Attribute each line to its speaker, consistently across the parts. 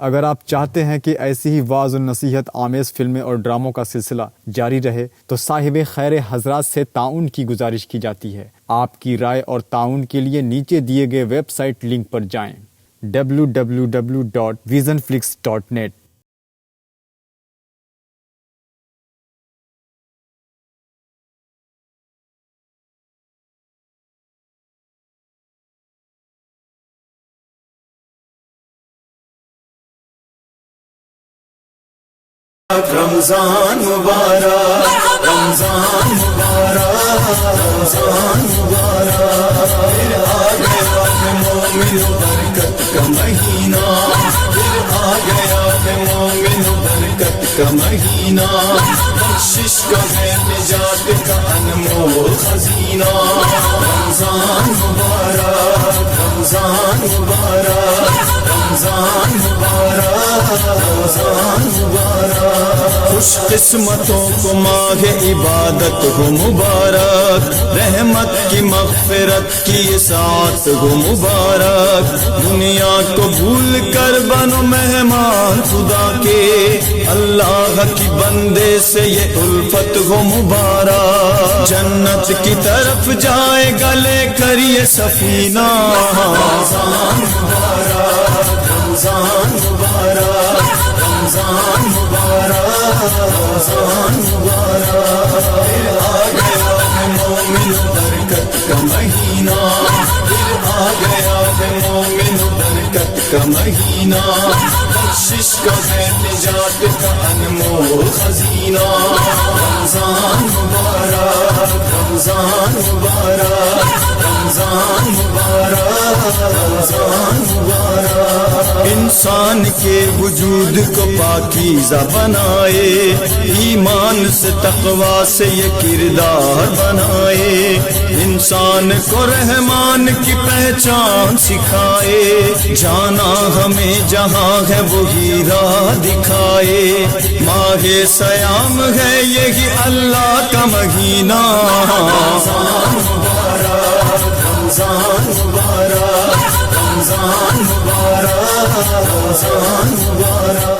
Speaker 1: अगर आप चाहते हैं कि ऐसी ही वाज़ और नसीहत आमेज़ फिल्में और ड्रामों का सिलसिला जारी रहे तो साहिब खैर हजरात से ताउन की गुजारिश की जाती है। आपकी राय और ताउन के लिए नीचे दिए गए वेबसाइट लिंक पर जाएं www.visionflix.net।
Speaker 2: रमजान मुबारक, रमजान मुबारक, रमजान मुबारक। फिर आ गया है मोमिन बरकत का महीना, फिर आ गया है मोमिन बरकत का महीना। बख्शिश का है निजात का अनमोल खजीना। रमजान मुबारक, रमजान मुबारक, रमजान मुबारक, रमजान मुबारक। खुश किस्मतों को माह इबादत हो मुबारक, रहमत की मग़फ़िरत की साथ हो मुबारक। दुनिया को भूल कर बनो मेहमान खुदा के, अल्लाह की बंदे से ये उल्फत हो मुबारक। जन्नत की तरफ जाए गले करिए सफीना। रमजान मुबारक, रमजान मुबारक, रमजान मुबारक, रमजान मुबारक। फिर आ गया है मोमिन बरकत का महीना, फिर आ गया है मोमिन बरकत का महीना। बख्शिश का है निजात का अनमोल खजीना। रमजान मुबारक, रमजान मुबारक, रमजान मुबारक, रमजान मुबारक। इंसान के वजूद को पाकीज़ा बनाए, ईमान से तक़वा से ये किरदार बनाए। इंसान को रहमान की पहचान सिखाए, जाना हमें जहाँ है वही राह दिखाए। माहे सयाम है यही अल्लाह का महीना। रमजान मुबारक, रमजान मुबारक, रमजान मुबारक, रमजान मुबारक।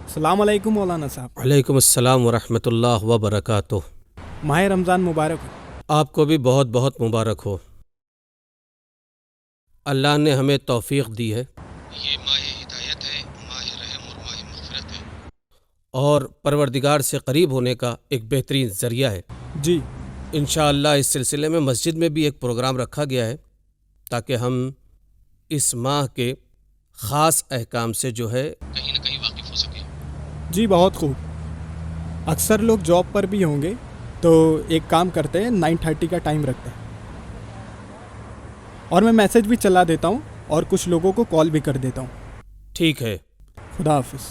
Speaker 3: अस्सलाम वालेकुम मौलाना साहब।
Speaker 4: वालेकुम अस्सलाम वरहमतुल्लाह वबरकातुह।
Speaker 3: माह रमज़ान मुबारक हो।
Speaker 4: आपको भी बहुत बहुत मुबारक हो। अल्लाह ने हमें तौफीक दी है, ये माह हिदायत है, माह रहम और माह मग़फ़िरत है, और परवरदिगार से करीब होने का एक बेहतरीन ज़रिया है।
Speaker 3: जी
Speaker 4: इंशाअल्लाह इस सिलसिले में मस्जिद में भी एक प्रोग्राम रखा गया है ताकि हम इस माह के ख़ास अहकाम से जो है कहीं ना कहीं वाकिफ़ हो सकें।
Speaker 3: जी बहुत खूब। अक्सर लोग जॉब पर भी होंगे तो एक काम करते हैं 9:30 का टाइम रखते हैं, और मैं मैसेज भी चला देता हूँ और कुछ लोगों को कॉल भी कर देता हूँ।
Speaker 4: ठीक है।
Speaker 3: खुदा हाफिज़।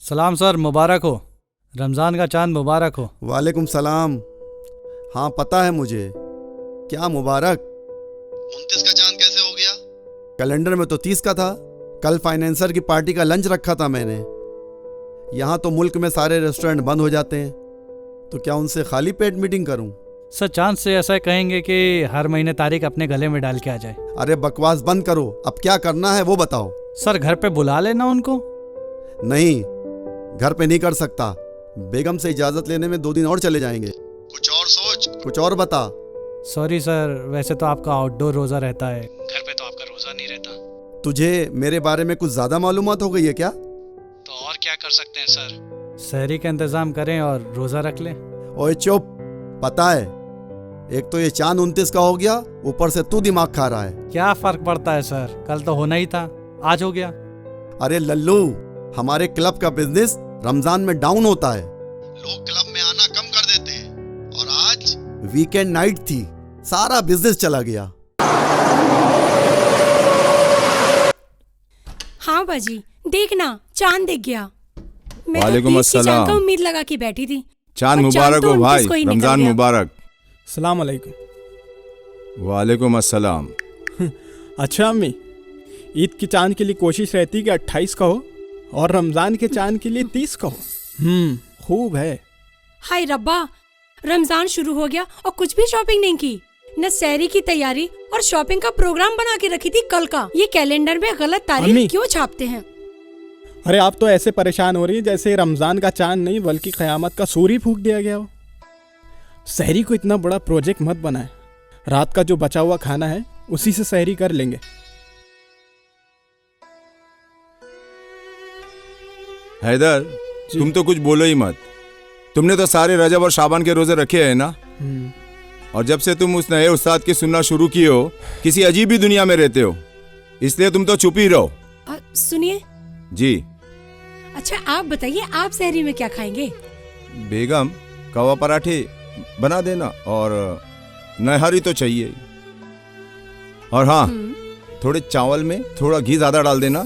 Speaker 5: सलाम सर, मुबारक हो। रमज़ान का चांद मुबारक हो।
Speaker 6: वालेकुम सलाम। हाँ पता है मुझे। क्या मुबारक?
Speaker 7: 29 का चांद कैसे हो गया?
Speaker 6: कैलेंडर में तो 30 का था। कल फाइनेंसर की पार्टी का लंच रखा था मैंने। यहाँ तो मुल्क में सारे रेस्टोरेंट बंद हो जाते हैं, तो क्या उनसे खाली पेट मीटिंग करूँ?
Speaker 5: सर चांद से ऐसा कहेंगे कि हर महीने तारीख अपने गले में डाल के आ जाए।
Speaker 6: अरे बकवास बंद करो, अब क्या करना है वो बताओ।
Speaker 5: सर घर पे बुला लेना उनको।
Speaker 6: नहीं, घर पे नहीं कर सकता। बेगम से इजाज़त लेने में 2 दिन और चले जाएंगे।
Speaker 7: कुछ और सोच।
Speaker 6: कुछ और बता।
Speaker 5: सॉरी सर, वैसे तो आपका आउटडोर रोज़ा रहता है, घर पे तो आपका रोज़ा नहीं रहता।
Speaker 6: तुझे मेरे बारे में कुछ ज्यादा मालूमात हो गई है क्या?
Speaker 8: तो और क्या कर सकते हैं सर?
Speaker 5: सहरी का इंतजाम करें और रोज़ा रख लें।
Speaker 6: ओए चुप। पता है, एक तो ये चांद 29 का हो गया, ऊपर से तू दिमाग खा रहा है।
Speaker 5: क्या फ़र्क पड़ता है सर, कल तो होना ही था, आज हो गया।
Speaker 6: अरे लल्लू, हमारे क्लब का बिजनेस रमजान में डाउन होता है।
Speaker 7: लोग क्लब में आना कम कर देते हैं और आज
Speaker 6: वीकेंड नाइट थी, सारा बिजनेस चला गया।
Speaker 9: हाँ बाजी, देखना चांद दिख गया। मैं तो
Speaker 10: वालेकुम
Speaker 9: 30 की चांद
Speaker 10: अस्सलाम।
Speaker 9: का उम्मीद लगा के बैठी थी।
Speaker 10: चांद
Speaker 9: और
Speaker 10: मुबारक
Speaker 9: तो
Speaker 10: हो
Speaker 9: 29
Speaker 10: भाई,
Speaker 9: को ही निकल
Speaker 10: रमजान
Speaker 9: गया।
Speaker 10: मुबारक।
Speaker 3: सलाम अलैकुम।
Speaker 10: वालेकुम अस्सलाम।
Speaker 3: अच्छा अम्मी, ईद की चांद के लिए कोशिश रहती कि 28 का हो और रमज़ान के चांद के लिए 30 का हो। खूब है।
Speaker 9: हाय रब्बा, रमजान शुरू हो गया और कुछ भी शॉपिंग नहीं की। न सहरी की तैयारी और शॉपिंग का प्रोग्राम बना के रखी थी कल का। ये कैलेंडर में गलत
Speaker 3: अम्मी।
Speaker 9: तारीख क्यों छापते हैं?
Speaker 3: अरे आप तो ऐसे परेशान हो रही है जैसे रमजान का चांद नहीं बल्कि क़यामत का सूर्य फूंक दिया गया हो। सहरी को इतना बड़ा प्रोजेक्ट मत बनाए। रात का जो बचा हुआ खाना है उसी से सहरी कर लेंगे।
Speaker 10: हैदर, तुम तो कुछ बोलो ही मत। तुमने तो सारे रजब और शाबान के रोजे रखे हैं ना? और जब से तुम उस नए उस्ताद की सुनना शुरू किए हो, किसी अजीब ही दुनिया में रहते हो, इसलिए तुम तो चुप ही रहो।
Speaker 9: सुनिए
Speaker 10: जी
Speaker 9: अच्छा, आप बताइए आप सहरी में क्या खाएंगे?
Speaker 10: बेगम, कवा पराठे बना देना और नहरी तो चाहिए। और हाँ, थोड़े चावल में थोड़ा घी ज्यादा डाल देना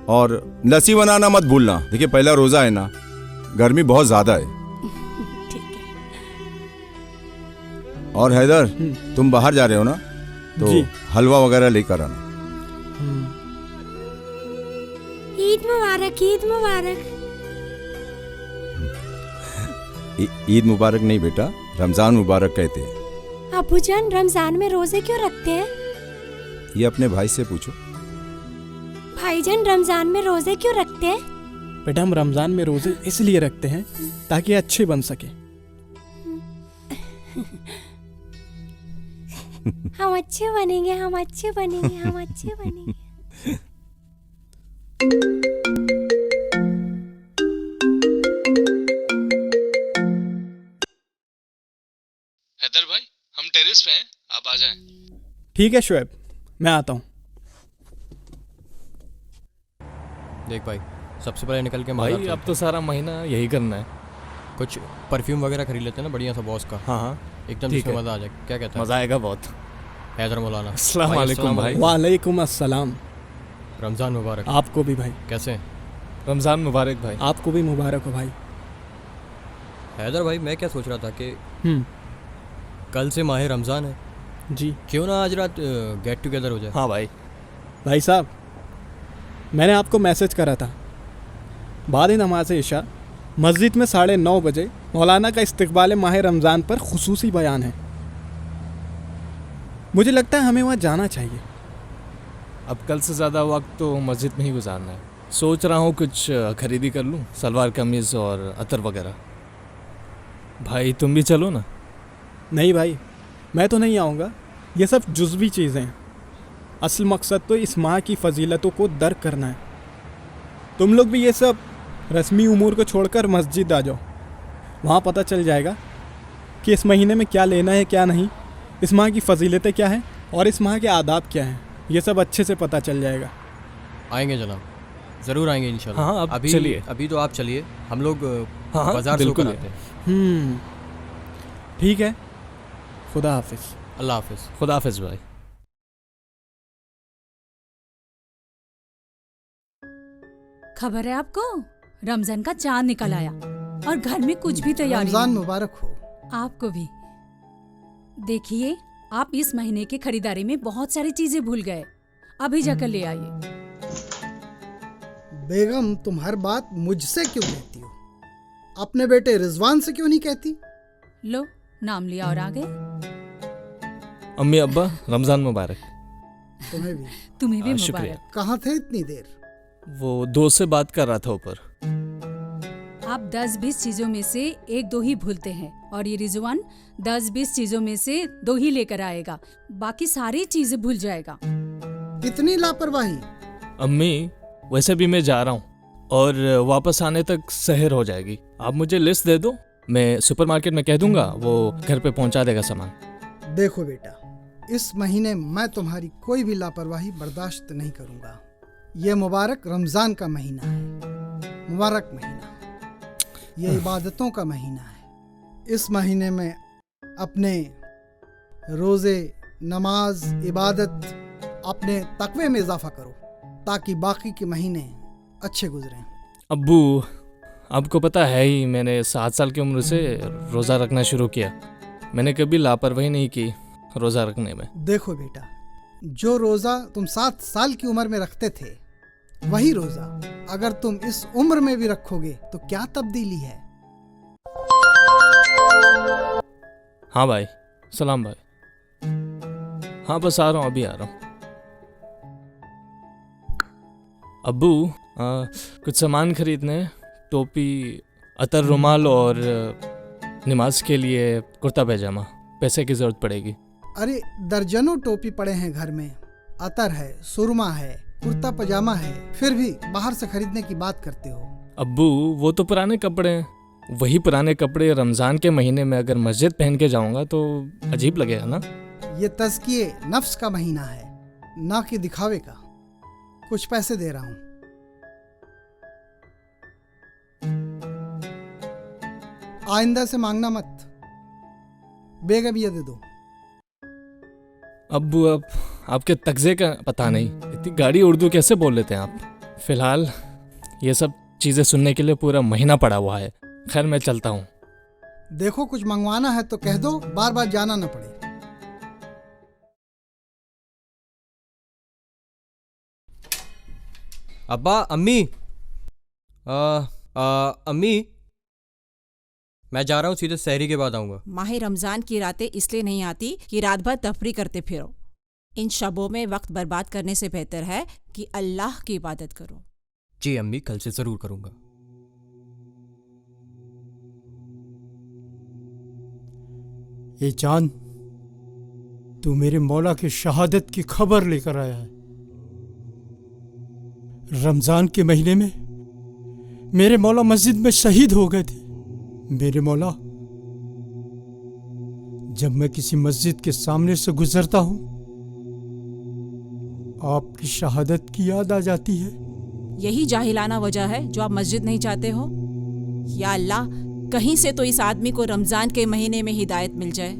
Speaker 10: और लस्सी बनाना मत भूलना। देखिए पहला रोजा है ना, गर्मी बहुत ज्यादा है।
Speaker 9: ठीक है।
Speaker 10: और हैदर, तुम बाहर जा रहे हो ना, तो
Speaker 3: जी।
Speaker 10: हलवा वगैरह लेकर आना।
Speaker 9: ईद मुबारक, ईद मुबारक।
Speaker 10: ईद मुबारक नहीं बेटा, रमजान मुबारक कहते हैं।
Speaker 9: अबूजान, रमजान में रोजे क्यों रखते हैं?
Speaker 10: ये अपने भाई से पूछो।
Speaker 9: भाईजान, रमजान में रोजे क्यों रखते हैं?
Speaker 3: बेटा, हम रमजान में रोजे इसलिए रखते हैं ताकि अच्छे बन सके।
Speaker 9: हम अच्छे बनेंगे, हम अच्छे बनेंगे, हम अच्छे बनेंगे।
Speaker 8: हैदर भाई, हम टेरेस पे हैं, आप आ जाएं।
Speaker 3: ठीक है शुएब, मैं आता हूँ।
Speaker 11: देख भाई, सबसे पहले निकल के
Speaker 12: भाई अब तो सारा महीना यही करना है।
Speaker 11: कुछ परफ्यूम वगैरह खरीद लेते हैं ना, बढ़िया सा बॉस का।
Speaker 12: हाँ हाँ,
Speaker 11: एकदम
Speaker 12: ठीक
Speaker 11: जिसमें
Speaker 12: है।
Speaker 11: मज़ा आ जाए। क्या कहता है?
Speaker 12: मज़ा आएगा बहुत।
Speaker 11: हैदर मौलाना,
Speaker 12: अस्सलाम
Speaker 11: भाई,
Speaker 12: वालेकुम
Speaker 11: अस्सलाम
Speaker 12: भाई।
Speaker 3: वालेकुम अस्सलाम।
Speaker 11: रमज़ान मुबारक।
Speaker 3: आपको भी भाई।
Speaker 11: कैसे हैं?
Speaker 12: रमज़ान मुबारक भाई।
Speaker 3: आपको भी मुबारक हो भाई।
Speaker 11: हैदर भाई, मैं क्या सोच रहा था कि
Speaker 3: हम्म,
Speaker 11: कल से माह रमज़ान है,
Speaker 3: जी।
Speaker 11: क्यों ना आज रात गेट टुगेदर हो जाए।
Speaker 12: हाँ भाई।
Speaker 3: भाई साहब, मैंने आपको मैसेज करा था। बाद नमाज इशा मस्जिद में 9:30 बजे मौलाना का इस्तकबाल माह रमज़ान पर खुसूसी बयान है। मुझे लगता है हमें वहाँ जाना चाहिए।
Speaker 12: अब कल से ज़्यादा वक्त तो मस्जिद में ही गुजारना है। सोच रहा हूँ कुछ खरीदी कर लूँ, सलवार कमीज़ और अतर वगैरह। भाई तुम भी चलो ना।
Speaker 3: नहीं भाई, मैं तो नहीं आऊँगा। ये सब जुज़वी चीज़ें हैं। असल मकसद तो इस माह की फजीलतों को दर्क करना है। तुम लोग भी ये सब रस्मी उमूर को छोड़कर मस्जिद आ जाओ। वहाँ पता चल जाएगा कि इस महीने में क्या लेना है क्या नहीं, इस माह की फजीलतें क्या हैं और इस माह के आदाब क्या हैं। ये सब अच्छे से पता चल जाएगा।
Speaker 11: आएंगे जनाब, ज़रूर आएंगे इंशाल्लाह।
Speaker 12: हाँ, अब
Speaker 11: अभी
Speaker 12: चलिए।
Speaker 11: अभी तो आप चलिए, हम लोग
Speaker 12: हाँ,
Speaker 11: बाजार से
Speaker 12: बिल्कुल।
Speaker 11: होकर आते हैं।
Speaker 3: ठीक है, खुदा हाफिज़।
Speaker 11: अल्लाह हाफिज़।
Speaker 12: खुदा हाफिज़ भाई।
Speaker 13: खबर है आपको, रमजान का चांद निकल आया और घर में कुछ भी तैयारी
Speaker 14: रमजान
Speaker 13: नहीं।
Speaker 14: मुबारक हो।
Speaker 13: आपको भी। देखिए, आप इस महीने की खरीदारी में बहुत सारी चीजें भूल गए। अभी जाकर ले आइए।
Speaker 14: बेगम, तुम हर बात मुझसे क्यों कहती हो? अपने बेटे रिजवान से क्यों नहीं कहती?
Speaker 13: लो, नाम लिया और आ गए।
Speaker 12: अम्मी अब्बा, रमज़ान मुबारक।
Speaker 14: तुम्हें भी।
Speaker 13: तुम्हें भी
Speaker 12: शुक्रिया।
Speaker 13: मुबारक।
Speaker 14: कहाँ थे इतनी देर?
Speaker 12: वो दोस्त से बात कर रहा था ऊपर।
Speaker 13: आप 10-20 चीजों में से 1-2 ही भूलते हैं और ये रिजवान 10-20 चीजों में से 2 ही लेकर आएगा, बाकी सारी चीजें भूल जाएगा।
Speaker 14: इतनी लापरवाही?
Speaker 12: अम्मी वैसे भी मैं जा रहा हूँ और वापस आने तक सहर हो जाएगी। आप मुझे लिस्ट दे दो, मैं सुपरमार्केट में कह दूंगा, वो घर पे पहुंचा देगा सामान।
Speaker 14: देखो बेटा, इस महीने मैं तुम्हारी कोई भी लापरवाही बर्दाश्त नहीं करूंगा। ये मुबारक रमज़ान का महीना है, मुबारक महीना। ये इबादतों का महीना है। इस महीने में अपने रोज़े, नमाज, इबादत, अपने तकवे में इजाफा करो ताकि बाकी के महीने अच्छे गुजरें।
Speaker 12: अब्बू आपको पता है ही, मैंने 7 साल की उम्र से रोज़ा रखना शुरू किया। मैंने कभी लापरवाही नहीं की रोज़ा रखने में।
Speaker 14: देखो बेटा, जो रोज़ा तुम 7 साल की उम्र में रखते थे, वही रोज़ा अगर तुम इस उम्र में भी रखोगे तो क्या तब्दीली है।
Speaker 12: हाँ भाई, सलाम भाई। हाँ बस आ रहा हूँ, अभी आ रहा हूँ। अब्बू कुछ सामान खरीदने, टोपी, अतर, रुमाल और नमाज के लिए कुर्ता पैजामा। पैसे की ज़रूरत पड़ेगी।
Speaker 14: अरे दर्जनों टोपी पड़े हैं घर में, अतर है, सुरमा है, कुर्ता पजामा है, फिर भी बाहर से खरीदने की बात करते हो।
Speaker 12: अब्बू वो तो पुराने कपड़े हैं। वही पुराने कपड़े रमज़ान के महीने में अगर मस्जिद पहन के जाऊंगा तो अजीब लगेगा ना।
Speaker 14: ये तज़किए नफ्स का महीना है, ना कि दिखावे का। कुछ पैसे दे रहा हूँ। आइंदा से मांगना मत, बेग भी ये दे दो।
Speaker 12: अब्बू अब आपके तगजे का पता नहीं, इतनी गाड़ी उर्दू कैसे बोल लेते हैं आप। फिलहाल ये सब चीज़ें सुनने के लिए पूरा महीना पड़ा हुआ है। खैर मैं चलता हूँ।
Speaker 14: देखो कुछ मंगवाना है तो कह दो, बार बार जाना न पड़े।
Speaker 11: अब्बा, अम्मी, अम्मी, मैं जा रहा हूँ, सीधे सहरी के बाद आऊँगा।
Speaker 15: माह रमज़ान की रातें इसलिए नहीं आती कि रात भर तफरी करते फिरो। इन शबों में वक्त बर्बाद करने से बेहतर है कि अल्लाह की इबादत करो।
Speaker 11: जी अम्मी, कल से ज़रूर करूँगा।
Speaker 16: ये चांद, तू मेरे मौला की शहादत की खबर लेकर आया है। रमज़ान के महीने में मेरे मौला मस्जिद में शहीद हो गए थे। मेरे मौला, जब मैं किसी मस्जिद के सामने से गुजरता हूं, आपकी शहादत की याद आ जाती है।
Speaker 15: यही जाहिलाना वजह है जो आप मस्जिद नहीं चाहते हो। या अल्लाह, कहीं से तो इस आदमी को रमज़ान के महीने में हिदायत मिल जाए।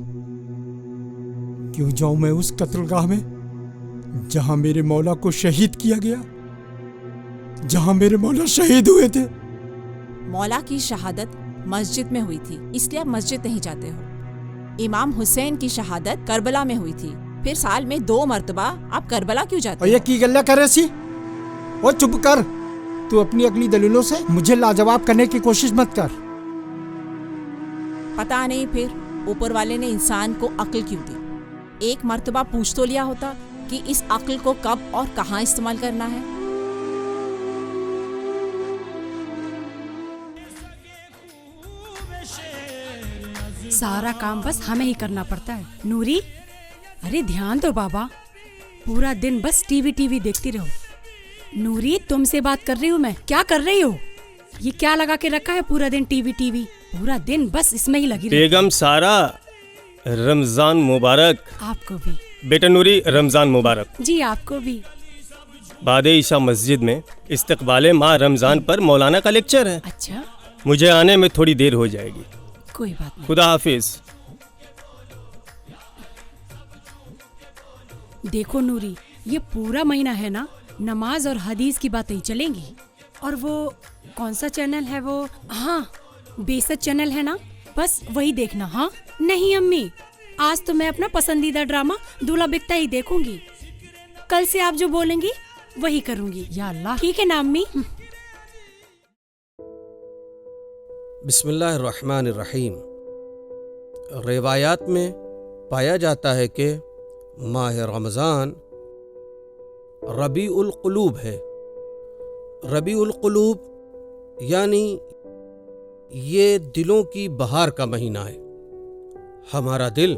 Speaker 16: क्यों जाऊं मैं उस कत्लगाह में जहां मेरे मौला को शहीद किया गया, जहां मेरे मौला शहीद हुए थे।
Speaker 15: मौला की शहादत मस्जिद में हुई थी, इसलिए आप मस्जिद नहीं जाते हो। इमाम हुसैन की शहादत करबला में हुई थी, फिर साल में 2 मरतबा आप करबला क्यों जाते हो?
Speaker 16: ये की गल्ला करे सी? ओ चुप कर, तू अपनी अगली दलीलों से मुझे लाजवाब करने की कोशिश मत कर।
Speaker 15: पता नहीं फिर ऊपर वाले ने इंसान को अक्ल क्यों दी। एक मरतबा पूछ तो लिया होता कि इस अक्ल को कब और कहाँ इस्तेमाल करना है।
Speaker 9: सारा काम बस हमें ही करना पड़ता है। नूरी, अरे ध्यान दो बाबा, पूरा दिन बस टीवी देखती रहो। नूरी, तुमसे बात कर रही हूँ मैं। क्या कर रही हो? ये क्या लगा के रखा है पूरा दिन? टीवी पूरा दिन बस इसमें ही लगी रही।
Speaker 17: बेगम सारा, रमजान मुबारक।
Speaker 9: आपको भी।
Speaker 17: बेटा नूरी, रमजान मुबारक।
Speaker 9: जी आपको भी।
Speaker 17: बाद ईशा मस्जिद में इस्तकबाले माह रमजान पर मौलाना का लेक्चर है।
Speaker 9: अच्छा,
Speaker 17: मुझे आने में थोड़ी देर हो जाएगी।
Speaker 9: कोई बात नहीं।
Speaker 17: खुदा हाफिज।
Speaker 9: देखो नूरी, ये पूरा महीना है ना, नमाज और हदीस की बातें ही चलेंगी। और वो कौन सा चैनल है वो? हाँ, बेसत चैनल है ना, बस वही देखना। हाँ नहीं अम्मी, आज तो मैं अपना पसंदीदा ड्रामा दूल्हा बिकता ही देखूंगी। कल से आप जो बोलेंगी वही करूंगी। या अल्लाह, ठीक है ना अम्मी?
Speaker 4: बिस्मिल्लाहिर्रहमानिर्रहीम। रिवायात में पाया जाता है कि माह रमज़ान रबीउल क़ुलूब है। रबीउल क़ुलूब यानी ये दिलों की बहार का महीना है। हमारा दिल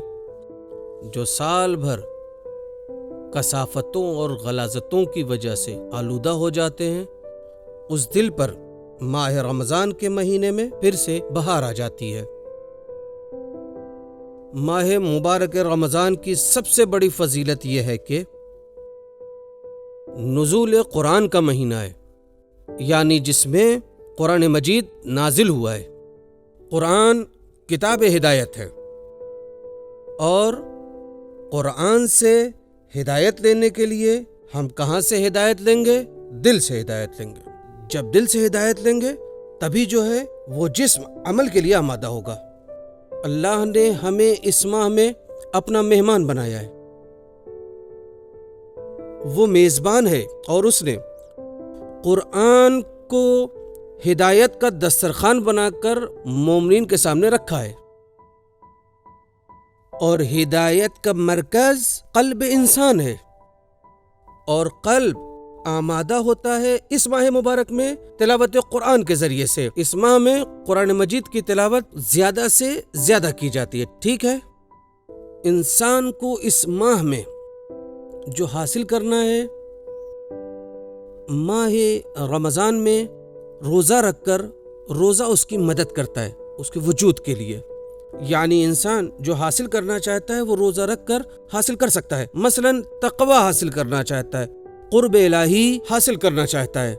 Speaker 4: जो साल भर कसाफतों और गलाजतों की वजह से आलूदा हो जाते हैं, उस दिल पर माह रमज़ान के महीने में फिर से बहार आ जाती है। माह मुबारक रमज़ान की सबसे बड़ी फजीलत यह है कि नुज़ूल कुरान का महीना है, यानी जिसमें कुरान मजीद नाजिल हुआ है। कुरान किताब हिदायत है और कुरान से हिदायत लेने के लिए हम कहाँ से हिदायत लेंगे? दिल से हिदायत लेंगे। जब दिल से हिदायत लेंगे तभी जो है वो जिस्म अमल के लिए आमादा होगा। अल्लाह ने हमें इस माह में अपना मेहमान बनाया है, वो मेज़बान है और उसने कुरान को हिदायत का दस्तरखान बनाकर मोमिनीन के सामने रखा है। और हिदायत का मरकज कल्ब इंसान है और कल्ब आमादा होता है इस माह मुबारक में तिलावत कुरान के जरिए से। इस माह में कुरान मजीद की तिलावत ज्यादा से ज्यादा की जाती है। ठीक है, इंसान को इस माह में जो हासिल करना है, माह रमज़ान में रोज़ा रखकर, रोज़ा उसकी मदद करता है उसके वजूद के लिए। यानी इंसान जो हासिल करना चाहता है वो रोज़ा रखकर हासिल कर सकता है। मसलन तक़वा हासिल करना चाहता है, क़ुर्ब इलाही हासिल करना चाहता है,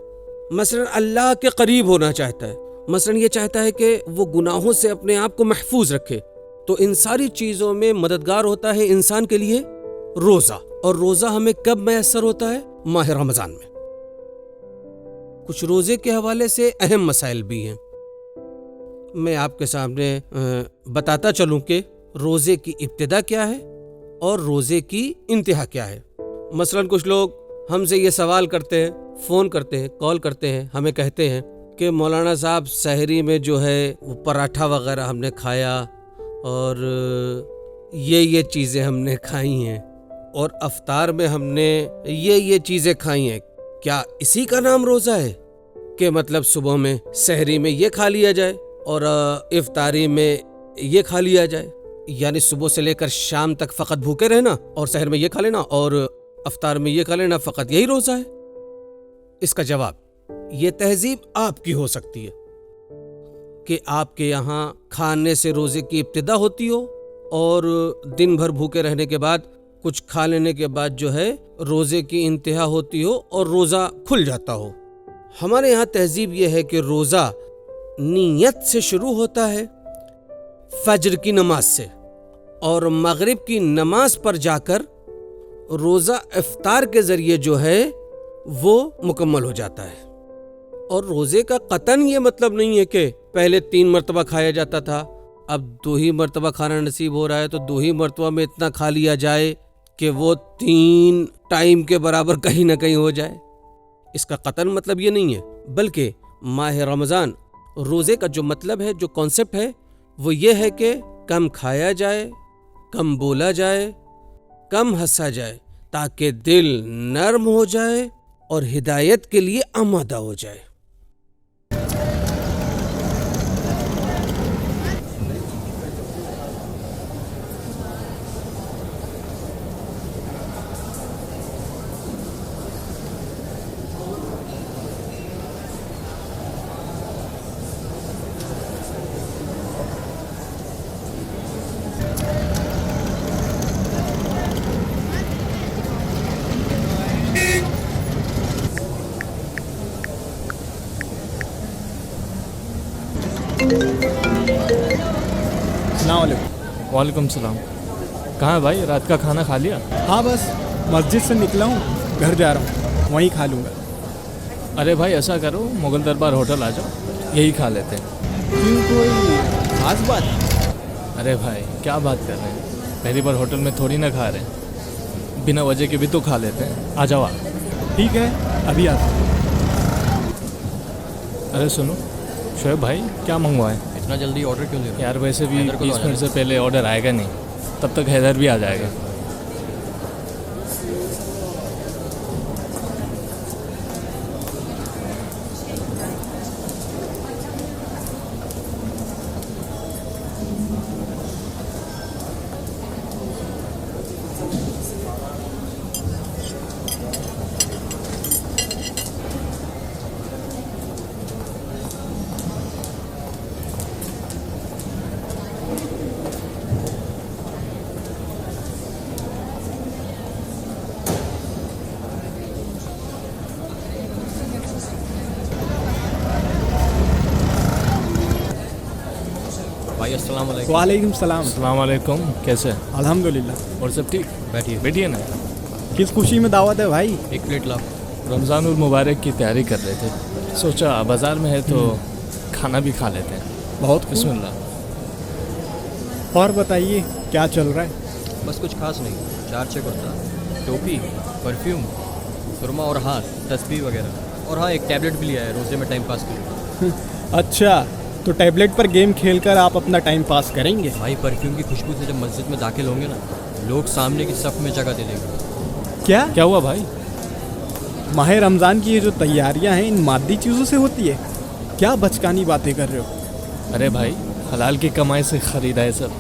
Speaker 4: मसलन अल्लाह के करीब होना चाहता है, मसलन ये चाहता है कि वो गुनाहों से अपने आप को महफूज रखे, तो इन सारी चीज़ों में मददगार होता है इंसान के लिए रोज़ा। और रोज़ा हमें कब मैसर होता है? माह रमज़ान में। कुछ रोज़े के हवाले से अहम मसाइल भी हैं, मैं आपके सामने बताता चलूं कि रोज़े की इब्तिदा क्या है और रोज़े की इंतहा क्या है। मसलन कुछ लोग हमसे ये सवाल करते हैं, फ़ोन करते हैं, कॉल करते हैं, हमें कहते हैं कि मौलाना साहब सहरी में जो है वो पराठा वगैरह हमने खाया और ये चीज़ें हमने खाई हैं और अफ्तार में हमने ये चीज़ें खाई हैं, क्या इसी का नाम रोज़ा है? कि मतलब सुबह में सहरी में ये खा लिया जाए और इफ्तारी में ये खा लिया जाए, यानी सुबह से लेकर शाम तक फ़कत भूखे रहना और सहर में ये खा लेना और अफ्तार में ये खा लेना, फ़कत यही रोज़ा है? इसका जवाब, ये तहजीब आपकी हो सकती है कि आपके यहाँ खाने से रोज़े की इब्तिदा होती हो और दिन भर भूखे रहने के बाद कुछ खा लेने के बाद जो है रोज़े की इंतहा होती हो और रोज़ा खुल जाता हो। हमारे यहाँ तहजीब यह है कि रोज़ा नीयत से शुरू होता है फज्र की नमाज से और मगरिब की नमाज पर जाकर रोज़ा इफ्तार के ज़रिए जो है वो मुकम्मल हो जाता है। और रोज़े का कतन ये मतलब नहीं है कि पहले 3 मरतबा खाया जाता था, अब 2 ही मरतबा खाना नसीब हो रहा है तो 2 ही मरतबा में इतना खा लिया जाए कि वो 3 टाइम के बराबर कहीं ना कहीं हो जाए। इसका कतन मतलब ये नहीं है, बल्कि माह रमज़ान रोज़े का जो मतलब है, जो कॉन्सेप्ट है, वो ये है कि कम खाया जाए, कम बोला जाए, कम हंसा जाए, ताकि दिल नर्म हो जाए और हिदायत के लिए आमादा हो जाए।
Speaker 12: वालेकुम सलाम। कहाँ है भाई, रात का खाना खा लिया?
Speaker 3: हाँ, बस मस्जिद से निकला हूँ, घर जा रहा हूँ, वहीं खा लूँगा।
Speaker 12: अरे भाई ऐसा करो, मुगल दरबार होटल आ जाओ, यही खा लेते हैं।
Speaker 3: क्यों, कोई खास बात?
Speaker 12: अरे भाई क्या बात कर रहे हैं, पहली बार होटल में थोड़ी ना खा रहे हैं, बिना वजह के भी तो खा लेते हैं। आ जाओ आप।
Speaker 3: ठीक है, अभी आता हूँ।
Speaker 12: अरे सुनो शोएब भाई, क्या मंगवाएं?
Speaker 11: इतना जल्दी ऑर्डर क्यों ले रहे हो?
Speaker 12: यार वैसे भी 20 मिनट से पहले ऑर्डर आएगा नहीं, तब तक हैदर भी आ जाएगा।
Speaker 11: अस्सलाम वालेकुम।
Speaker 3: वालेकुम सलाम।
Speaker 12: अस्सलाम वालेकुम, कैसे?
Speaker 3: अल्हम्दुलिल्लाह।
Speaker 12: और सब ठीक?
Speaker 11: बैठिए
Speaker 12: बैठिए ना।
Speaker 3: किस खुशी में दावत है भाई?
Speaker 11: एक प्लेट लाओ।
Speaker 12: रमज़ानुल मुबारक की तैयारी कर रहे थे, सोचा बाजार में है तो खाना भी खा लेते हैं।
Speaker 3: बहुत खूब।
Speaker 12: बिस्मिल्लाह।
Speaker 3: और बताइए क्या चल रहा है?
Speaker 11: बस कुछ खास नहीं, 4 छः कुर्ता, टोपी, परफ्यूम, सुरमा और हाथ, तस्बीह वगैरह। और हाँ, एक टैबलेट भी लिया है रोज़े में टाइम पास के लिए।
Speaker 3: अच्छा, तो टैबलेट पर गेम खेलकर आप अपना टाइम पास करेंगे?
Speaker 11: भाई परफ्यूम की खुशबू से जब मस्जिद में दाखिल होंगे ना, लोग सामने की सफ में जगह दे देंगे।
Speaker 3: क्या
Speaker 12: हुआ भाई?
Speaker 3: माह रमज़ान की ये जो तैयारियां हैं इन मादी चीज़ों से होती है? क्या बचकानी बातें कर रहे हो?
Speaker 12: अरे भाई, हलाल की कमाई से ख़रीदा है सब।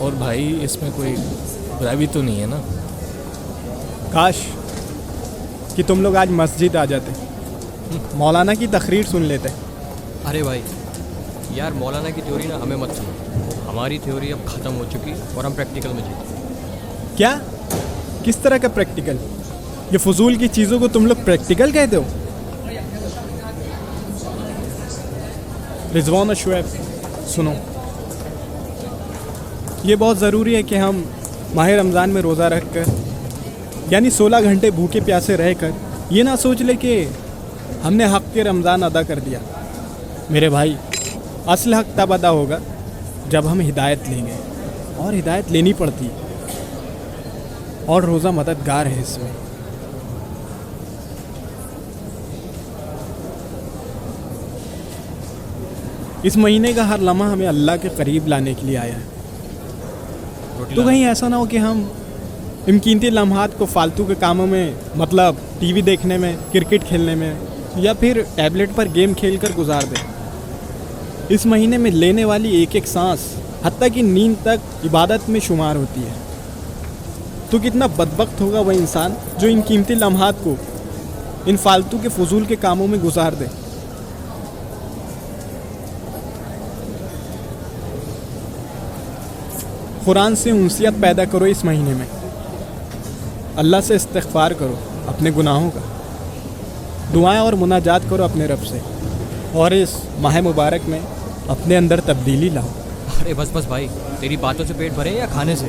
Speaker 12: और भाई इसमें कोई बुराई भी तो नहीं है ना।
Speaker 3: काश कि तुम लोग आज मस्जिद आ जाते, मौलाना की तकरीर सुन लेते।
Speaker 11: अरे भाई यार, मौलाना की थ्योरी ना हमें मत सुनो, हमारी थ्योरी अब ख़त्म हो चुकी और हम प्रैक्टिकल में जीते।
Speaker 3: क्या? किस तरह का प्रैक्टिकल? ये फजूल की चीज़ों को तुम लोग प्रैक्टिकल कहते हो? रिजवान और शुएब, सुनो, ये बहुत ज़रूरी है कि हम माह रमज़ान में रोज़ा रख कर, यानी 16 घंटे भूखे प्यासे रहकर ये ना सोच ले कि हमने हक़ के रमज़ान अदा कर दिया। मेरे भाई, असल हक़ तब अदा होगा जब हम हिदायत लेंगे, और हिदायत लेनी पड़ती है, और रोज़ा मददगार है इसमें। इस महीने का हर लम्हा हमें अल्लाह के करीब लाने के लिए आया है। तो कहीं ऐसा ना हो कि हम इन कीमती लम्हात को फालतू के कामों में, मतलब टीवी देखने में, क्रिकेट खेलने में, या फिर टैबलेट पर गेम खेलकर गुजार दें। इस महीने में लेने वाली एक एक सांस, हत्ता कि नींद तक इबादत में शुमार होती है। तो कितना बदबख्त होगा वह इंसान जो इन कीमती लम्हात को इन फालतू के फजूल के कामों में गुजार दे। कुरान से उनसियत पैदा करो इस महीने में, अल्लाह से इस्तिग़फ़ार करो अपने गुनाहों का, दुआएं और मुनाजात करो अपने रब से, और इस माह मुबारक में अपने अंदर तब्दीली लाओ।
Speaker 11: अरे बस बस भाई, तेरी बातों से पेट भरे या खाने से?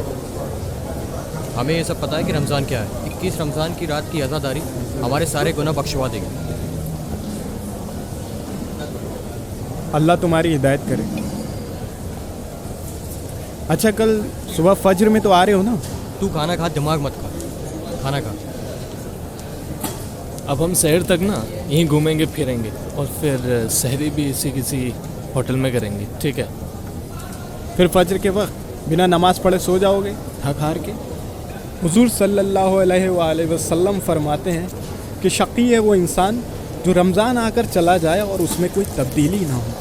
Speaker 11: हमें ये सब पता है कि रमज़ान क्या है। 21 रमज़ान की रात की अज़ादारी हमारे सारे गुनाह बख्शवा देगी।
Speaker 3: अल्लाह तुम्हारी हिदायत करे। अच्छा, कल सुबह फज्र में तो आ रहे हो ना?
Speaker 11: तू खाना खा, दिमाग मत खा, खाना खा।
Speaker 12: अब हम शहर तक ना यहीं घूमेंगे फिरेंगे, और फिर सहरी भी इसी किसी होटल में करेंगे, ठीक है?
Speaker 3: फिर फज्र के वक्त बिना नमाज पढ़े सो जाओगे थक हार के। हुजूर सल्लल्लाहु अलैहि वसल्लम फरमाते हैं कि शक़ी है वो इंसान जो रमज़ान आकर चला जाए और उसमें कोई तब्दीली ना हो।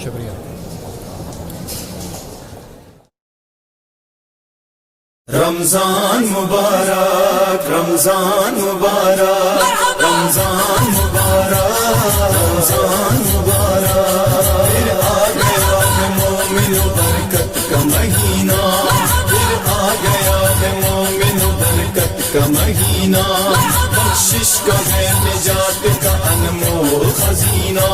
Speaker 11: शुक्रिया।
Speaker 2: रमजान मुबारक, रमजान मुबारक, रमजान मुबारक, रमजान मुबारक। फिर आ गया है मोमिन बरकत का महीना, फिर आ गया है मोमिन बरकत का महीना। बख्शिश का है निजात का अनमोल खजीना।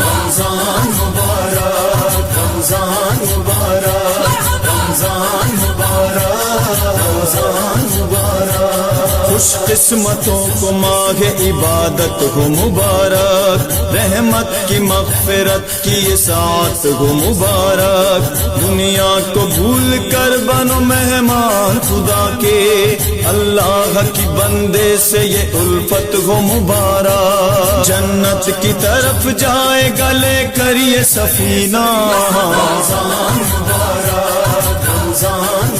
Speaker 2: रमजान मुबारक, रमजान मुबारक, रमजान मुबारक, रमजान मुबारक। खुश किस्मतों को माह इबादत हो मुबारक, रहमत की मग़फ़िरत की साथ हो मुबारक। दुनिया को भूल कर बनो मेहमान खुदा के, अल्लाह की बंदे से ये उल्फत हो मुबारक। जन्नत की तरफ जाए गले करिए सफीना। रमजान मुबारक, रमजान